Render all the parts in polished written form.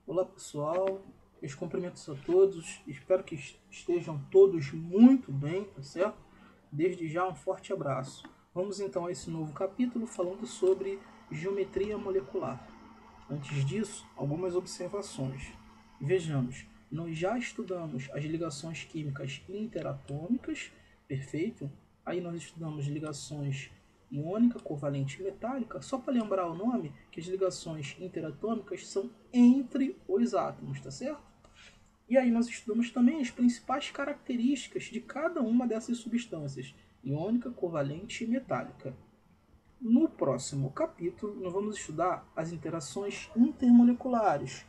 Olá pessoal, meus cumprimentos a todos, espero que estejam todos muito bem, tá certo? Desde já um forte abraço. Vamos então a esse novo capítulo falando sobre geometria molecular. Antes disso, algumas observações. Vejamos, nós já estudamos as ligações químicas interatômicas, perfeito? Aí nós estudamos ligações iônica, covalente e metálica, só para lembrar o nome, que as ligações interatômicas são entre os átomos, tá certo? E aí nós estudamos também as principais características de cada uma dessas substâncias, iônica, covalente e metálica. No próximo capítulo, nós vamos estudar as interações intermoleculares,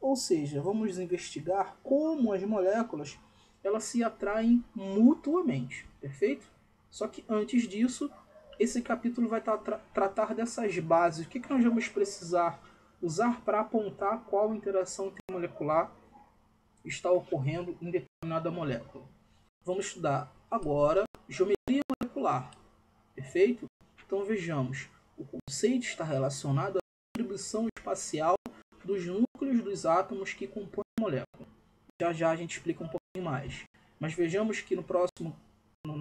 ou seja, vamos investigar como as moléculas elas se atraem mutuamente, perfeito? Só que antes disso, esse capítulo vai tratar dessas bases. O que nós vamos precisar usar para apontar qual interação intermolecular está ocorrendo em determinada molécula. Vamos estudar agora geometria molecular, perfeito? Então vejamos, o conceito está relacionado à distribuição espacial dos núcleos dos átomos que compõem a molécula. Já já a gente explica um pouquinho mais. Mas vejamos que na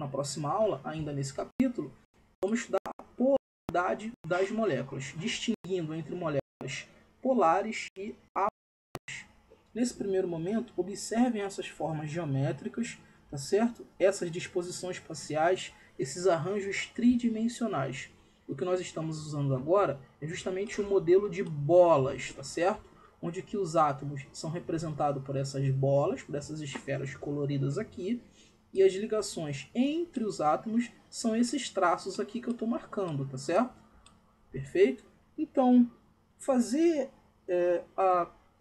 próxima aula, ainda nesse capítulo, vamos estudar a polaridade das moléculas, distinguindo entre moléculas polares e apolares. Nesse primeiro momento, observem essas formas geométricas, tá certo? Essas disposições espaciais, esses arranjos tridimensionais. O que nós estamos usando agora é justamente o modelo de bolas, tá certo? Onde que os átomos são representados por essas bolas, por essas esferas coloridas aqui, e as ligações entre os átomos são esses traços aqui que eu estou marcando, tá certo? Perfeito? Então,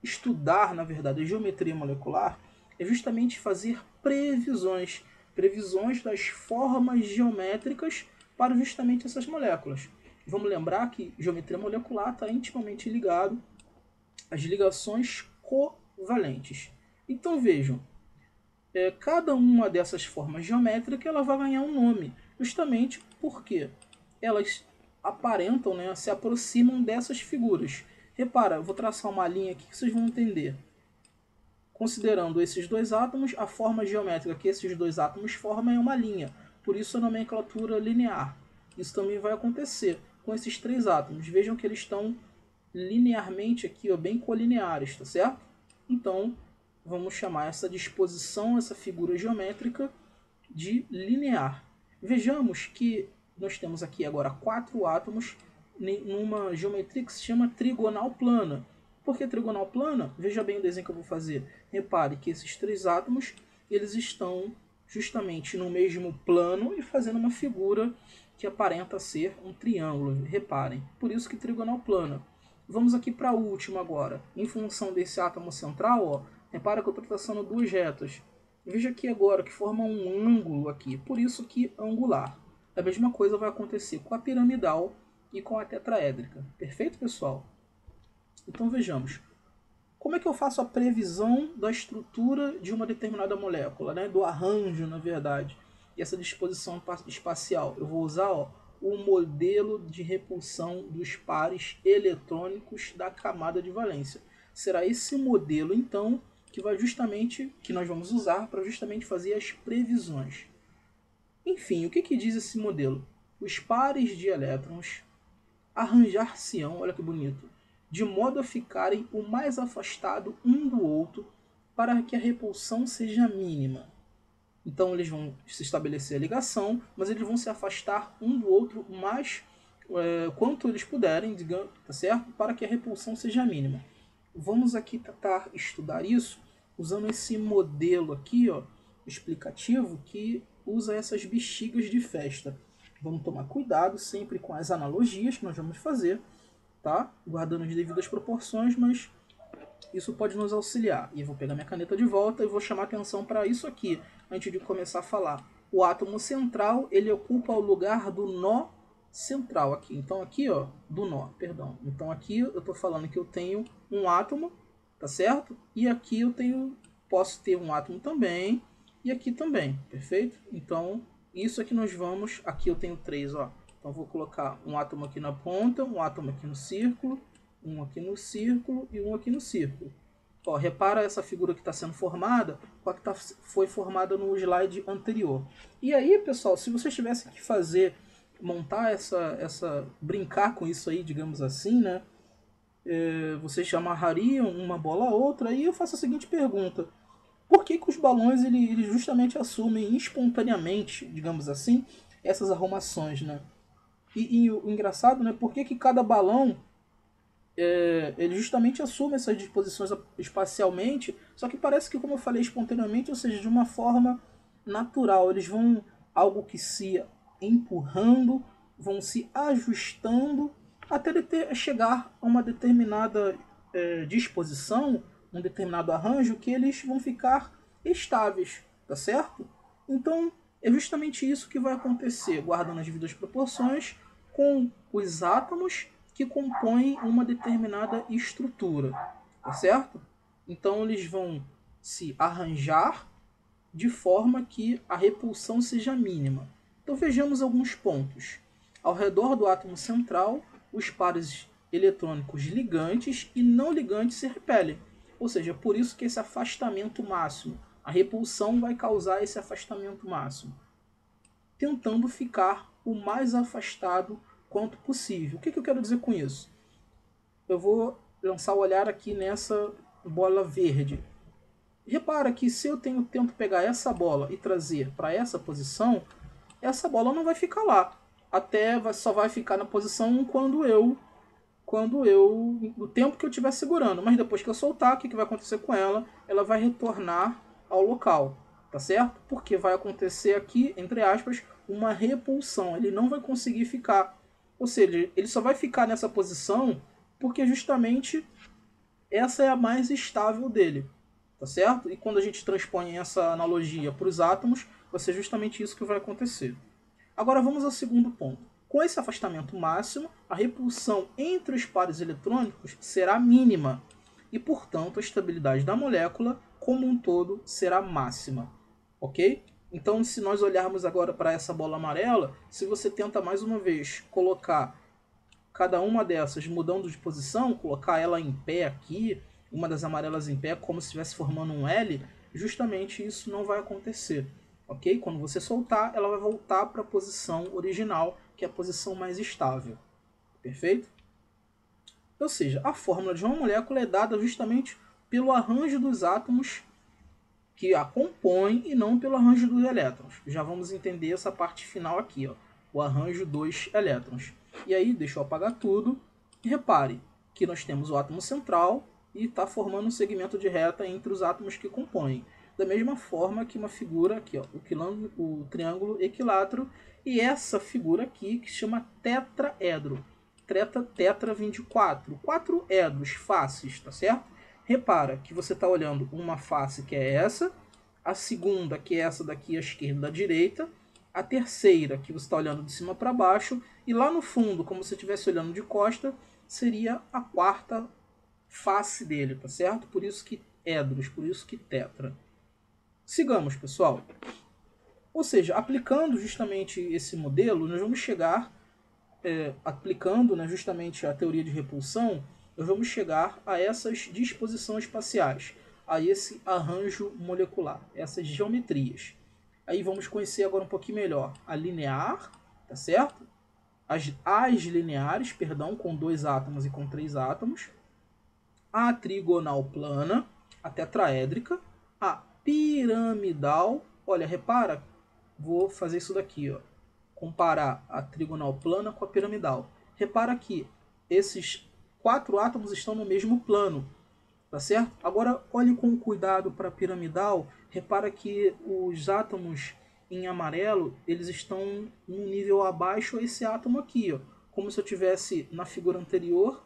estudar, na verdade, a geometria molecular é justamente fazer previsões das formas geométricas para justamente essas moléculas. Vamos lembrar que geometria molecular está intimamente ligado às ligações covalentes. Então vejam, cada uma dessas formas geométricas ela vai ganhar um nome, justamente porque elas aparentam, né, se aproximam dessas figuras. Repara, eu vou traçar uma linha aqui que vocês vão entender. Considerando esses dois átomos, a forma geométrica que esses dois átomos formam é uma linha, por isso a nomenclatura linear. Isso também vai acontecer com esses três átomos. Vejam que eles estão linearmente aqui, ó, bem colineares, tá certo? Então, vamos chamar essa disposição, essa figura geométrica de linear. Vejamos que nós temos aqui agora 4 átomos numa geometria que se chama trigonal plana. Por que trigonal plana? Veja bem o desenho que eu vou fazer. Repare que esses 3 átomos eles estão justamente no mesmo plano e fazendo uma figura que aparenta ser um triângulo. Reparem, por isso que trigonal plana. Vamos aqui para a última agora. Em função desse átomo central, ó, repara que eu estou traçando 2 retas. Veja aqui agora que forma um ângulo aqui, por isso que angular. A mesma coisa vai acontecer com a piramidal e com a tetraédrica. Perfeito, pessoal? Então vejamos. Como é que eu faço a previsão da estrutura de uma determinada molécula, né? Do arranjo, na verdade, e essa disposição espacial? Eu vou usar o modelo de repulsão dos pares eletrônicos da camada de valência. Será esse modelo, então, que nós vamos usar para justamente fazer as previsões. Enfim, o que diz esse modelo? Os pares de elétrons arranjar-se-ão, olha que bonito, de modo a ficarem o mais afastado um do outro para que a repulsão seja mínima. Então eles vão se estabelecer a ligação, mas eles vão se afastar um do outro o mais quanto eles puderem, digamos, tá certo? Para que a repulsão seja mínima. Vamos aqui tentar estudar isso usando esse modelo aqui, ó, explicativo, que usa essas bexigas de festa. Vamos tomar cuidado sempre com as analogias que nós vamos fazer, tá? Guardando as devidas proporções, mas isso pode nos auxiliar. E eu vou pegar minha caneta de volta e vou chamar atenção para isso aqui, antes de começar a falar. O átomo central, ele ocupa o lugar do nó central aqui. Então aqui, ó, do nó, perdão. Então aqui eu estou falando que eu tenho um átomo, tá certo? E aqui posso ter um átomo também, e aqui também, perfeito? Então, isso aqui nós vamos, aqui eu tenho 3, ó. Então vou colocar um átomo aqui na ponta, um átomo aqui no círculo, um aqui no círculo e um aqui no círculo. Ó, repara essa figura que está sendo formada com a que foi formada no slide anterior. E aí, pessoal, se vocês tivessem que montar brincar com isso aí, digamos assim, né? Vocês amarrariam uma bola a outra, e eu faço a seguinte pergunta: por que os balões eles justamente assumem espontaneamente, digamos assim, essas arrumações, né? E o engraçado, né? Por que cada balão ele justamente assume essas disposições espacialmente, só que parece que, como eu falei, espontaneamente, ou seja, de uma forma natural. Eles vão, algo que se empurrando, vão se ajustando até chegar a uma determinada disposição, um determinado arranjo, que eles vão ficar estáveis, tá certo? Então, é justamente isso que vai acontecer, guardando as devidas proporções, com os átomos que compõem uma determinada estrutura, tá certo? Então eles vão se arranjar de forma que a repulsão seja mínima. Então vejamos alguns pontos. Ao redor do átomo central, os pares eletrônicos ligantes e não ligantes se repelem. Ou seja, por isso que esse afastamento máximo, a repulsão vai causar esse afastamento máximo, tentando ficar o mais afastado quanto possível. O que eu quero dizer com isso? Eu vou lançar o olhar aqui nessa bola verde. Repara que se eu tento pegar essa bola e trazer para essa posição, essa bola não vai ficar lá. Só vai ficar na posição no tempo que eu estiver segurando. Mas depois que eu soltar, o que vai acontecer com ela? Ela vai retornar ao local, tá certo? Porque vai acontecer aqui, entre aspas, uma repulsão. Ele não vai conseguir ficar. Ou seja, ele só vai ficar nessa posição porque justamente essa é a mais estável dele, tá certo? E quando a gente transpõe essa analogia para os átomos, vai ser justamente isso que vai acontecer. Agora vamos ao segundo ponto. Com esse afastamento máximo, a repulsão entre os pares eletrônicos será mínima e, portanto, a estabilidade da molécula como um todo será máxima, ok? Então, se nós olharmos agora para essa bola amarela, se você tenta mais uma vez colocar cada uma dessas mudando de posição, colocar ela em pé aqui, uma das amarelas em pé, como se estivesse formando um L, justamente isso não vai acontecer, ok? Quando você soltar, ela vai voltar para a posição original, que é a posição mais estável, perfeito? Ou seja, a fórmula de uma molécula é dada justamente pelo arranjo dos átomos que a compõem e não pelo arranjo dos elétrons. Já vamos entender essa parte final aqui, ó, o arranjo dos elétrons. E aí, deixa eu apagar tudo. E repare que nós temos o átomo central e está formando um segmento de reta entre os átomos que compõem. Da mesma forma que uma figura aqui, ó, o triângulo equilátero, e essa figura aqui que se chama tetraedro. Tetra vem de 4. 4 edros, faces, tá certo? Repara que você está olhando uma face que é essa, a segunda que é essa daqui à esquerda da direita, a terceira que você está olhando de cima para baixo, e lá no fundo, como se estivesse olhando de costa, seria a quarta face dele, tá certo? Por isso que edros, por isso que tetra. Sigamos, pessoal. Ou seja, aplicando justamente esse modelo, nós vamos chegar, aplicando, né, justamente a teoria de repulsão, nós vamos chegar a essas disposições espaciais, a esse arranjo molecular, essas geometrias. Aí vamos conhecer agora um pouquinho melhor a linear, tá certo? As lineares, perdão, com 2 átomos e com 3 átomos, a trigonal plana, a tetraédrica, a piramidal. Olha, repara, vou fazer isso daqui, ó, comparar a trigonal plana com a piramidal. Repara que esses 4 átomos estão no mesmo plano, tá certo? Agora olhe com cuidado para a piramidal, repara que os átomos em amarelo, eles estão num nível abaixo desse átomo aqui, ó, como se eu tivesse na figura anterior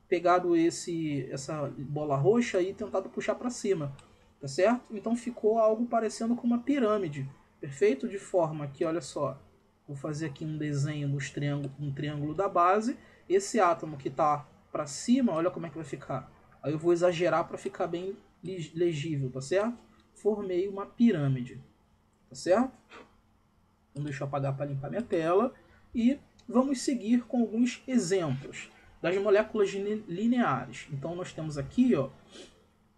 pegado essa bola roxa e tentado puxar para cima, tá certo? Então ficou algo parecendo com uma pirâmide, perfeito? De forma que, olha só, vou fazer aqui um desenho dos um triângulo da base, esse átomo que está para cima, olha como é que vai ficar. Aí eu vou exagerar para ficar bem legível, tá certo? Formei uma pirâmide, tá certo? Então deixa eu apagar para limpar minha tela e vamos seguir com alguns exemplos das moléculas lineares. Então nós temos aqui, ó,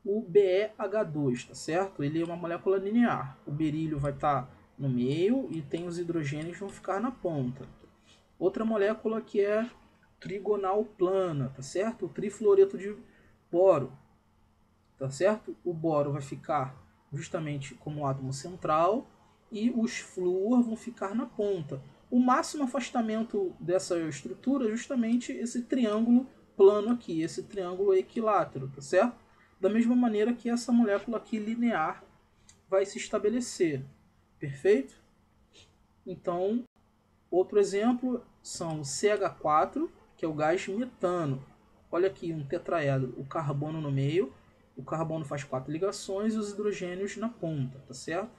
o BeH2, tá certo? Ele é uma molécula linear. O berílio vai estar no meio e tem os hidrogênios vão ficar na ponta. Outra molécula que é trigonal plana, tá certo? O trifluoreto de boro, tá certo? O boro vai ficar justamente como átomo central e os flúor vão ficar na ponta. O máximo afastamento dessa estrutura é justamente esse triângulo plano aqui, esse triângulo equilátero, tá certo? Da mesma maneira que essa molécula aqui linear vai se estabelecer, perfeito? Então, outro exemplo são o CH4, que é o gás metano. Olha aqui um tetraedro, o carbono no meio, o carbono faz 4 ligações e os hidrogênios na ponta, tá certo?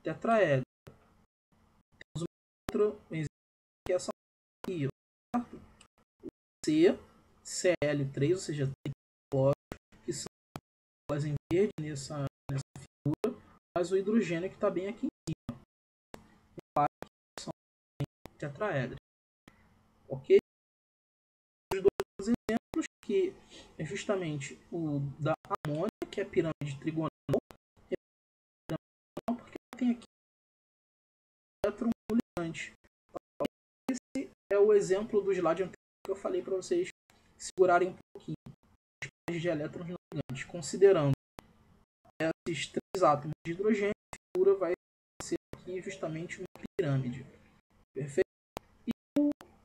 Tetraedro. Temos outro exemplo que é essa aqui, certo? O C, Cl3, ou seja, tem cloro, que são elas em verde nessa figura, mas o hidrogênio que está bem aqui em cima. Repare que são tetraedros. Ok? Os dois exemplos, que é justamente o da amônia, que é a pirâmide trigonal, porque tem aqui elétron ligante. Esse é o exemplo do slide anterior que eu falei para vocês segurarem um pouquinho. Os pares de elétrons não ligantes. Considerando esses 3 átomos de hidrogênio, a figura vai ser aqui justamente uma pirâmide. Perfeito? E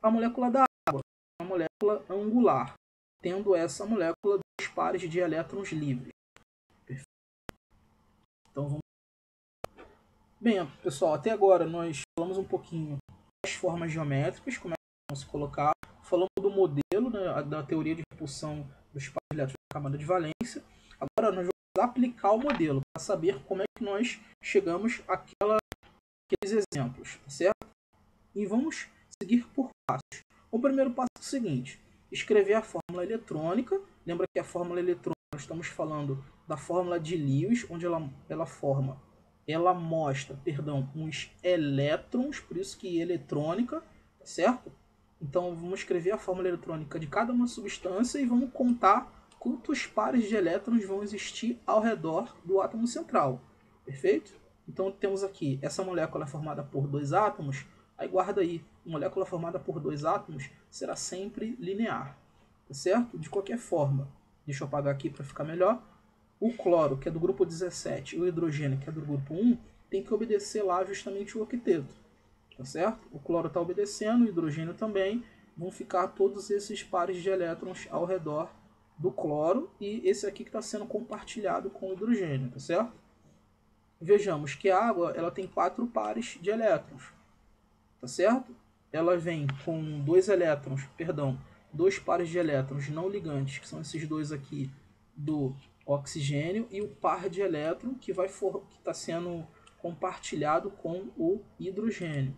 a molécula da água, uma molécula angular, tendo essa molécula 2 pares de elétrons livres. Perfeito? Então vamos. Bem, pessoal, até agora nós falamos um pouquinho das formas geométricas, como é que vão se colocar, falamos do modelo, né, da teoria de repulsão dos pares de elétrons na camada de valência. Agora nós vamos aplicar o modelo para saber como é que nós chegamos àqueles exemplos, tá certo? E vamos seguir por passos. O primeiro passo é o seguinte: escrever a fórmula eletrônica. Lembra que a fórmula eletrônica, nós estamos falando da fórmula de Lewis, onde ela mostra, uns elétrons, por isso que eletrônica, tá certo? Então vamos escrever a fórmula eletrônica de cada uma substância e vamos contar quantos pares de elétrons vão existir ao redor do átomo central. Perfeito? Então temos aqui essa molécula formada por 2 átomos. Aí guarda aí, molécula formada por 2 átomos será sempre linear, tá certo? De qualquer forma, deixa eu apagar aqui para ficar melhor. O cloro, que é do grupo 17, e o hidrogênio, que é do grupo 1, tem que obedecer lá justamente o octeto, tá certo? O cloro está obedecendo, o hidrogênio também, vão ficar todos esses pares de elétrons ao redor do cloro, e esse aqui que está sendo compartilhado com o hidrogênio, tá certo? Vejamos que a água ela tem 4 pares de elétrons, tá certo? Ela vem com 2 pares de elétrons não ligantes, que são esses dois aqui do oxigênio, e o par de elétron que está sendo compartilhado com o hidrogênio.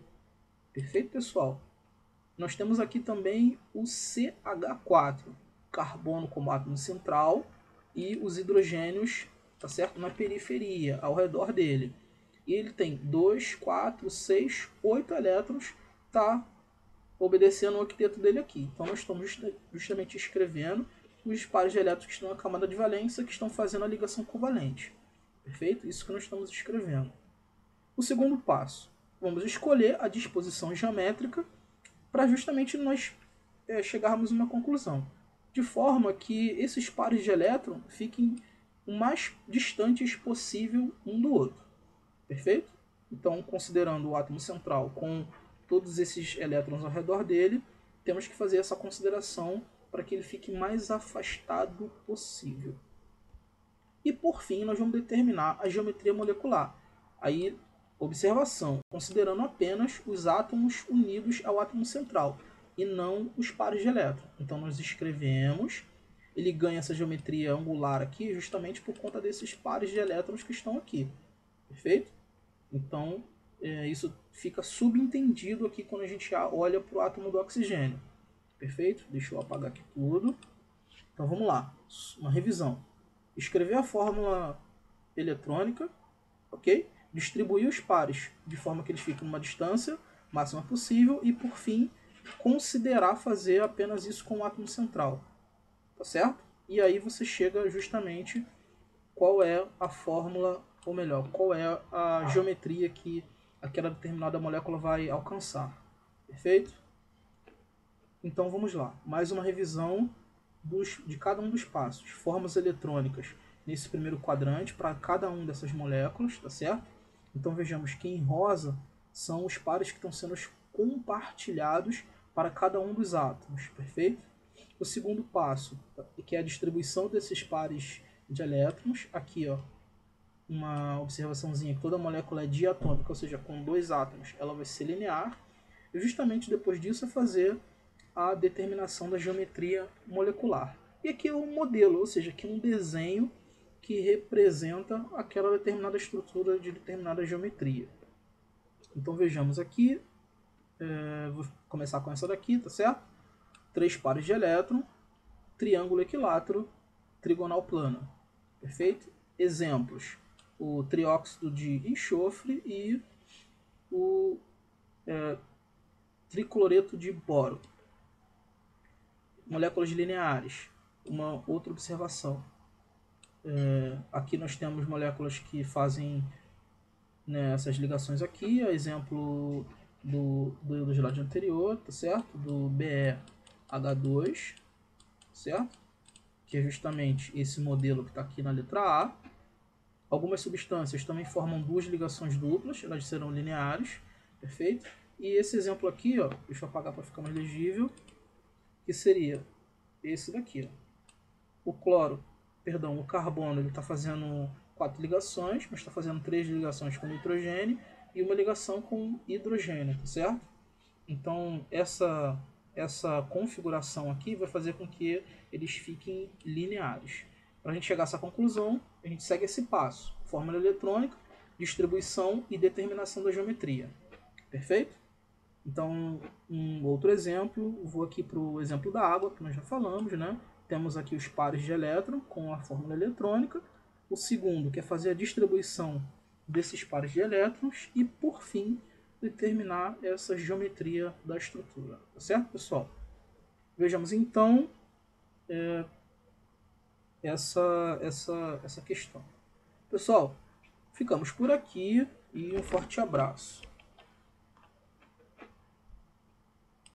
Perfeito, pessoal? Nós temos aqui também o CH4, carbono como átomo central e os hidrogênios, tá certo? Na periferia, ao redor dele. E ele tem 2, 4, 6, 8 elétrons, tá obedecendo o octeto dele aqui. Então nós estamos justamente escrevendo os pares de elétrons que estão na camada de valência, que estão fazendo a ligação covalente. Perfeito? Isso que nós estamos escrevendo. O segundo passo, vamos escolher a disposição geométrica para justamente nós chegarmos a uma conclusão, de forma que esses pares de elétron fiquem o mais distantes possível um do outro. Perfeito? Então, considerando o átomo central com todos esses elétrons ao redor dele, temos que fazer essa consideração para que ele fique mais afastado possível. E por fim, nós vamos determinar a geometria molecular. Aí, observação, considerando apenas os átomos unidos ao átomo central e não os pares de elétron. Então nós escrevemos, ele ganha essa geometria angular aqui justamente por conta desses pares de elétrons que estão aqui. Perfeito? Então isso fica subentendido aqui quando a gente olha para o átomo do oxigênio. Perfeito? Deixa eu apagar aqui tudo. Então vamos lá, uma revisão. Escrever a fórmula eletrônica, ok? Distribuir os pares de forma que eles fiquem numa distância máxima possível e, por fim, considerar fazer apenas isso com o átomo central, tá certo? E aí você chega justamente qual é a fórmula, ou melhor, qual é a geometria que aquela determinada molécula vai alcançar. Perfeito? Então vamos lá. Mais uma revisão de cada um dos passos. Formas eletrônicas nesse primeiro quadrante para cada uma dessas moléculas, tá certo? Então vejamos que em rosa são os pares que estão sendo compartilhados para cada um dos átomos, perfeito? O segundo passo, que é a distribuição desses pares de elétrons, aqui ó, uma observaçãozinha que toda molécula é diatômica, ou seja, com 2 átomos, ela vai ser linear, e justamente depois disso é fazer a determinação da geometria molecular. E aqui é um modelo, ou seja, aqui um desenho que representa aquela determinada estrutura de determinada geometria. Então vejamos aqui, vou começar com essa daqui, tá certo? 3 pares de elétron, triângulo equilátero, trigonal plana. Perfeito? Exemplos: o trióxido de enxofre e o tricloreto de boro. Moléculas lineares. Uma outra observação. Aqui nós temos moléculas que fazem, né, essas ligações aqui, exemplo do slide anterior, tá certo? Do BeH2, certo? Que é justamente esse modelo que está aqui na letra A. Algumas substâncias também formam 2 ligações duplas, elas serão lineares, perfeito? E esse exemplo aqui, ó, deixa eu apagar para ficar mais legível, que seria esse daqui, ó. O carbono, ele está fazendo 4 ligações, mas está fazendo 3 ligações com nitrogênio e uma ligação com hidrogênio, tá certo? Então essa configuração aqui vai fazer com que eles fiquem lineares. Para a gente chegar a essa conclusão, a gente segue esse passo: fórmula eletrônica, distribuição e determinação da geometria. Perfeito? Então, um outro exemplo, vou aqui para o exemplo da água, que nós já falamos, né? Temos aqui os pares de elétron com a fórmula eletrônica. O segundo, que é fazer a distribuição desses pares de elétrons. E, por fim, determinar essa geometria da estrutura. Tá certo, pessoal? Vejamos, então, essa questão. Pessoal, ficamos por aqui e um forte abraço.